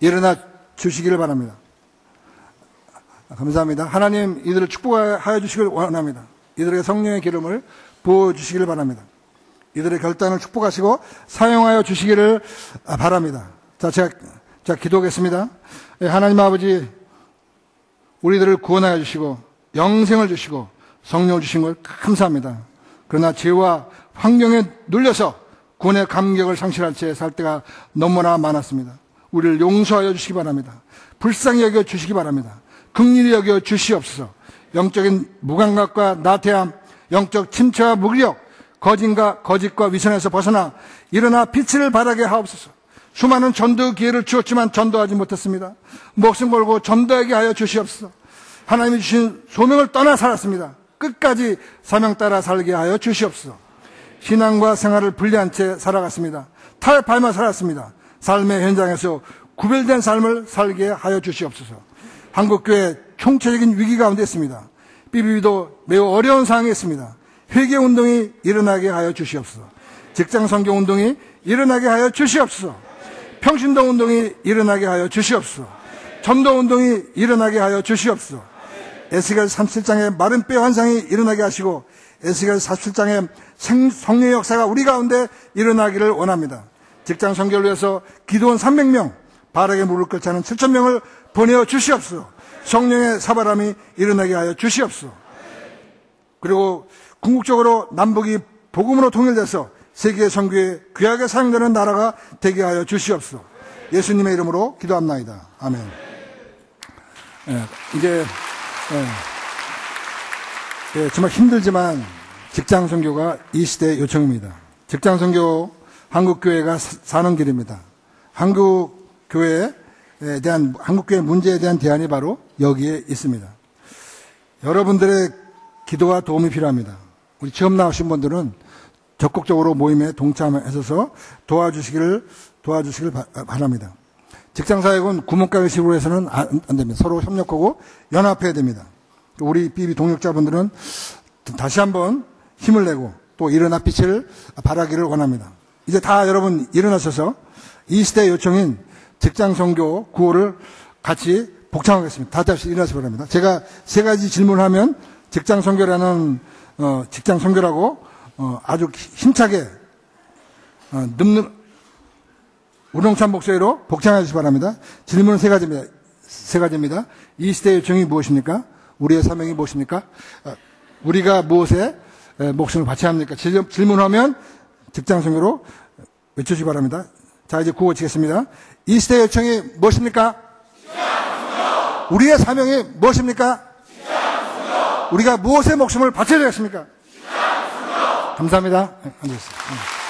일어나 주시기를 바랍니다. 감사합니다. 하나님 이들을 축복하여 주시길 원합니다. 이들에게 성령의 기름을 부어주시기를 바랍니다. 이들의 결단을 축복하시고 사용하여 주시기를 바랍니다. 자, 제가 기도하겠습니다. 하나님 아버지, 우리들을 구원하여 주시고 영생을 주시고 성령을 주신 걸 감사합니다. 그러나 죄와 환경에 눌려서 구원의 감격을 상실한 채 살 때가 너무나 많았습니다. 우리를 용서하여 주시기 바랍니다. 불쌍히 여겨 주시기 바랍니다. 긍휼히 여겨 주시옵소서. 영적인 무감각과 나태함, 영적 침체와 무기력, 거짓과 위선에서 벗어나 일어나 빛을 발하게 하옵소서. 수많은 전도 기회를 주었지만 전도하지 못했습니다. 목숨 걸고 전도하게 하여 주시옵소서. 하나님이 주신 소명을 떠나 살았습니다. 끝까지 사명 따라 살게 하여 주시옵소서. 신앙과 생활을 분리한 채 살아갔습니다. 탈밟아 살았습니다. 삶의 현장에서 구별된 삶을 살게 하여 주시옵소서. 한국교회 총체적인 위기 가운데 있습니다. 삐비비도 매우 어려운 상황에 있습니다. 회개운동이 일어나게 하여 주시옵소서. 직장선교운동이 일어나게 하여 주시옵소서. 평신도운동이 일어나게 하여 주시옵소서. 전도운동이 일어나게 하여 주시옵소서. 에스겔 37장의 마른 뼈 환상이 일어나게 하시고 에스겔 47장의 성령의 역사가 우리 가운데 일어나기를 원합니다. 직장 선교를 위해서 기도원 300명, 바르게 무릎 꿇지 않은 7,000명을 보내어 주시옵소서. 성령의 사바람이 일어나게 하여 주시옵소서. 그리고 궁극적으로 남북이 복음으로 통일돼서 세계 선교에 귀하게 사용되는 나라가 되게 하여 주시옵소서. 예수님의 이름으로 기도합나이다. 아멘. 이제 정말 힘들지만 직장 선교가 이 시대의 요청입니다. 직장 선교 한국교회가 사는 길입니다. 한국교회 문제에 대한 대안이 바로 여기에 있습니다. 여러분들의 기도와 도움이 필요합니다. 우리 처음 나오신 분들은 적극적으로 모임에 동참하셔서 도와주시기를 바랍니다. 직장사역은 구멍가게식으로 해서는 안 됩니다. 서로 협력하고 연합해야 됩니다. 우리 삐비 동역자분들은 다시 한번 힘을 내고 또 일어나 빛을 발하기를 원합니다. 이제 다 여러분 일어나셔서 이 시대의 요청인 직장선교 구호를 같이 복창하겠습니다. 다 같이 일어나시기 바랍니다. 제가 세 가지 질문을 하면 직장선교라는 직장선교라고 아주 힘차게 우렁찬 목소리로 복창해 주시기 바랍니다. 질문은 세 가지입니다. 이 시대의 요청이 무엇입니까? 우리의 사명이 무엇입니까? 우리가 무엇에 목숨을 바쳐야 합니까? 질문하면 직장 선교로 외쳐주시기 바랍니다. 자, 이제 구호 치겠습니다. 이 시대의 요청이 무엇입니까? 우리의 사명이 무엇입니까? 우리가 무엇에 목숨을 바쳐야 되겠습니까? 감사합니다. 앉으세요.